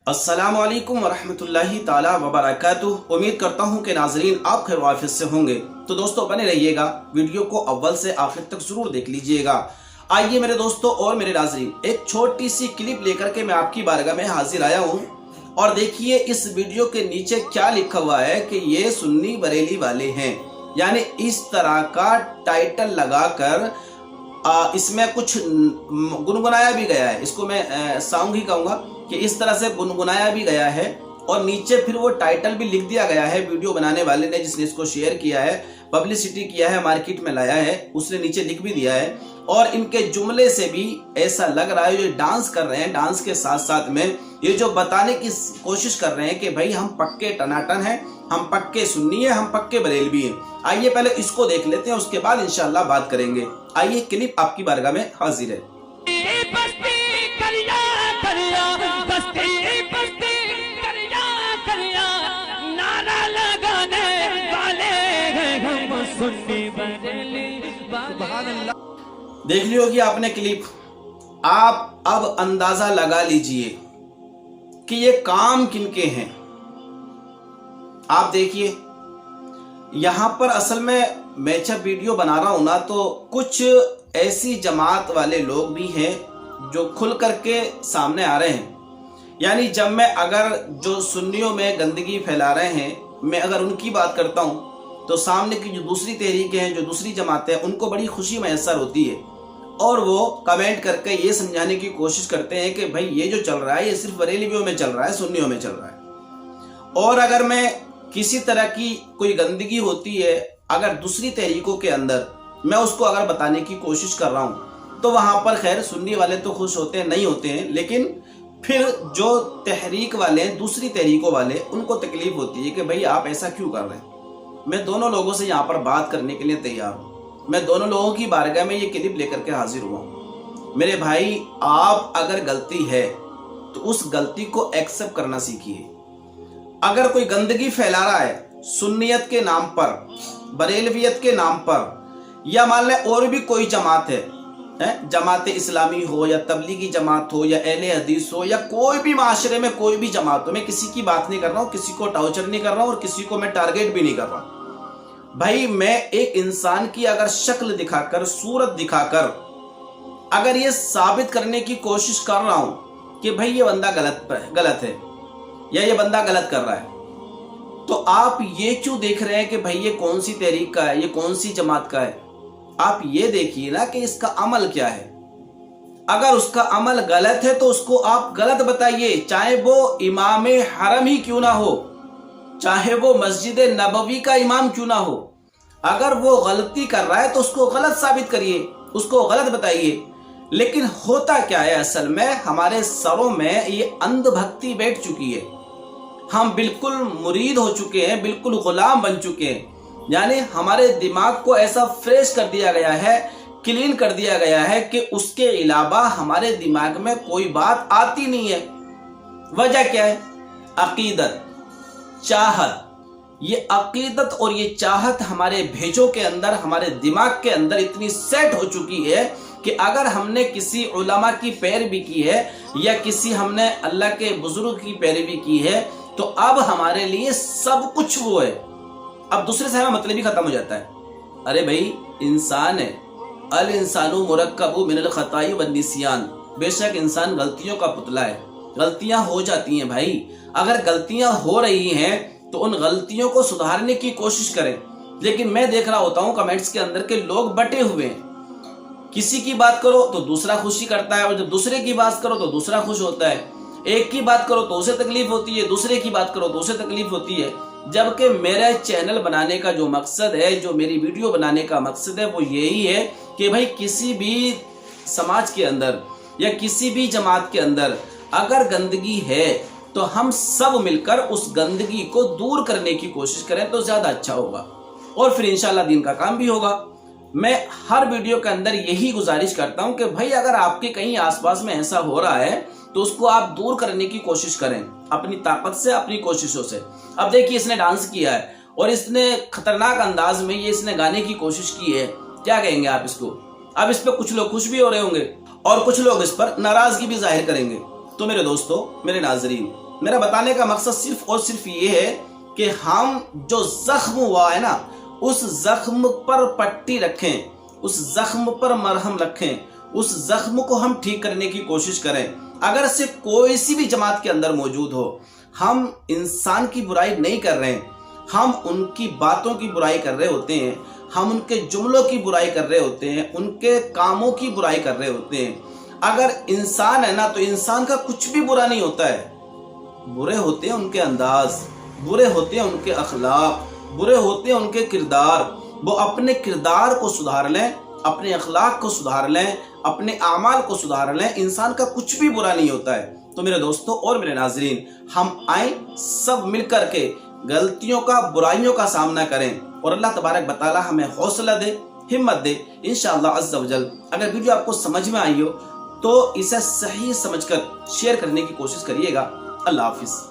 अस्सलामु अलैकुम वरहमतुल्लाहि ताला वबरकातुहू। उम्मीद करता हूँ कि नाजरीन आप खैर वाफियत से होंगे। तो दोस्तों बने रहिएगा, वीडियो को अव्वल से आखिर तक जरूर देख लीजिएगा। आइए मेरे दोस्तों और मेरे नाजरीन, एक छोटी सी क्लिप लेकर के मैं आपकी बारगाह में हाजिर आया हूँ। और देखिए इस वीडियो के नीचे क्या लिखा हुआ है कि ये सुन्नी बरेली वाले हैं। यानी इस तरह का टाइटल लगाकर इसमें कुछ गुनगुनाया भी गया है। इसको मैं सॉन्ग ही कहूँगा कि इस तरह से गुनगुनाया भी गया है। और नीचे फिर वो टाइटल भी लिख दिया गया है। वीडियो बनाने वाले ने, जिसने इसको शेयर किया है, पब्लिसिटी किया है, मार्केट में लाया है, उसने नीचे लिख भी दिया है। और इनके जुमले से भी ऐसा लग रहा है ये डांस कर रहे हैं। डांस के साथ साथ में ये जो बताने की कोशिश कर रहे हैं कि भाई हम पक्के टनाटन हैं, हम पक्के सुन्नी है, हम पक्के बरेलवी हैं। आइए पहले इसको देख लेते हैं, उसके बाद इंशाल्लाह बात करेंगे। आइए क्लिप आपकी बारगाह में हाजिर है। देख ली होगी आपने क्लिप। आप अब अंदाजा लगा लीजिए कि ये काम किनके हैं। आप देखिए यहां पर असल में मैं जब वीडियो बना रहा हूं ना, तो कुछ ऐसी जमात वाले लोग भी हैं जो खुल करके सामने आ रहे हैं। यानी जब मैं अगर जो सुन्नियों में गंदगी फैला रहे हैं, मैं अगर उनकी बात करता हूं, तो सामने की जो दूसरी तहरीकें हैं, जो दूसरी जमातें हैं, उनको बड़ी खुशी मैसर होती है। और वो कमेंट करके ये समझाने की कोशिश करते हैं कि भाई ये जो चल रहा है ये सिर्फ बरेलवियों में चल रहा है, सुन्नियों में चल रहा है। और अगर मैं किसी तरह की कोई गंदगी होती है अगर दूसरी तहरीकों के अंदर, मैं उसको अगर बताने की कोशिश कर रहा हूँ, तो वहां पर खैर सुन्नी वाले तो खुश होते हैं, नहीं होते हैं। लेकिन फिर जो तहरीक वाले हैं, दूसरी तहरीकों वाले, उनको तकलीफ होती है कि भाई आप ऐसा क्यों कर रहे हैं। मैं दोनों लोगों से यहाँ पर बात करने के लिए तैयार हूँ। मैं दोनों लोगों की बारगाह में ये क्लिप लेकर के हाजिर हुआ हूँ। मेरे भाई, आप अगर गलती है तो उस गलती को एक्सेप्ट करना सीखिए। अगर कोई गंदगी फैला रहा है सुन्नियत के नाम पर, बरेलवियत के नाम पर, या मान लें और भी कोई जमात है, जमात इस्लामी हो या तबलीगी जमात हो या अहले हदीस हो या कोई भी माशरे में कोई भी जमात हो, मैं किसी की बात नहीं कर रहा हूँ, किसी को टार्चर नहीं कर रहा हूँ और किसी को मैं टारगेट भी नहीं कर रहा। भाई मैं एक इंसान की अगर शक्ल दिखाकर, सूरत दिखाकर अगर ये साबित करने की कोशिश कर रहा हूं कि भाई ये बंदा गलत है या ये बंदा गलत कर रहा है, तो आप ये क्यों देख रहे हैं कि भाई ये कौन सी तहरीक का है, ये कौन सी जमात का है। आप ये देखिए ना कि इसका अमल क्या है। अगर उसका अमल गलत है तो उसको आप गलत बताइए, चाहे वो इमाम हरम ही क्यों ना हो, चाहे वो मस्जिद नबवी का इमाम क्यों ना हो। अगर वो गलती कर रहा है तो उसको गलत साबित करिए, उसको गलत बताइए। लेकिन होता क्या है, असल में हमारे सरों में ये अंधभक्ति बैठ चुकी है। हम बिल्कुल मुरीद हो चुके हैं, बिल्कुल गुलाम बन चुके हैं। यानी हमारे दिमाग को ऐसा फ्रेश कर दिया गया है, क्लीन कर दिया गया है कि उसके अलावा हमारे दिमाग में कोई बात आती नहीं है। वजह क्या है? अकीदत, चाहत। ये अकीदत और ये चाहत हमारे भेजों के अंदर, हमारे दिमाग के अंदर इतनी सेट हो चुकी है कि अगर हमने किसी उलमा की पैरवी की है या किसी हमने अल्लाह के बुजुर्ग की पैरवी की है, तो अब हमारे लिए सब कुछ वो है। अब दूसरे से हमें मतलब ही खत्म हो जाता है। अरे भाई इंसान है, अल इंसानु मुरक्कबु मिनल खताई व निसियान। बेशक इंसान गलतियों का पुतला है, गलतियां हो जाती हैं भाई। अगर गलतियां हो रही हैं तो उन गलतियों को सुधारने की कोशिश करें। लेकिन मैं देख रहा होता हूं कमेंट्स के अंदर के लोग बटे हुए हैं। किसी की बात करो तो दूसरा खुशी करता है, और जब दूसरे की बात करो तो दूसरा खुश होता है। एक की बात करो तो उसे तकलीफ होती है, दूसरे की बात करो तो उसे तकलीफ होती है। जबकि मेरा चैनल बनाने का जो मकसद है, जो मेरी वीडियो बनाने का मकसद है, वो यही है कि भाई किसी भी समाज के अंदर या किसी भी जमात के अंदर अगर गंदगी है तो हम सब मिलकर उस गंदगी को दूर करने की कोशिश करें तो ज्यादा अच्छा होगा, और फिर इंशाल्लाह दीन का काम भी होगा। मैं हर वीडियो के अंदर यही गुजारिश करता हूं कि भाई अगर आपके कहीं आसपास में ऐसा हो रहा है तो उसको आप दूर करने की कोशिश करें, अपनी ताकत से, अपनी कोशिशों से। अब देखिए इसने डांस किया है और इसने खतरनाक अंदाज में ये इसने गाने की कोशिश की है। क्या कहेंगे आप इसको? अब इस पर कुछ लोग खुश भी हो रहे होंगे और कुछ लोग इस पर नाराजगी भी जाहिर करेंगे। तो मेरे दोस्तों, मेरे नाजरीन, میرا بتانے کا مقصد صرف اور صرف یہ ہے کہ ہم جو زخم ہوا ہے نا اس زخم پر پٹی رکھیں، اس زخم پر مرہم رکھیں، اس زخم کو ہم ٹھیک کرنے کی کوشش کریں۔ اگر سے کوئی سی بھی جماعت کے اندر موجود ہو، ہم انسان کی برائی نہیں کر رہے ہیں، ہم ان کی باتوں کی برائی کر رہے ہوتے ہیں، ہم ان کے جملوں کی برائی کر رہے ہوتے ہیں، ان کے کاموں کی برائی کر رہے ہوتے ہیں۔ اگر انسان ہے نا تو انسان کا کچھ بھی برا نہیں ہوتا ہے، برے ہوتے ہیں ان کے انداز، برے ہوتے ہیں ان کے اخلاق، برے ہوتے ہیں ان کے کردار۔ وہ اپنے کردار کو سدھار لیں، اپنے اخلاق کو سدھار لیں، اپنے اعمال کو سدھار لیں، انسان کا کچھ بھی برا نہیں ہوتا ہے۔ تو میرے دوستوں اور میرے ناظرین، ہم آئیں سب مل کر کے غلطیوں کا، برائیوں کا سامنا کریں، اور اللہ تبارک و تعالی ہمیں حوصلہ دے، ہمت دے انشاءاللہ عز و جل۔ اگر ویڈیو آپ کو سمجھ میں آئی ہو تو اسے صحیح سمجھ کر شیئر کرنے کی کوشش کریے گا۔ اللہ حافظ۔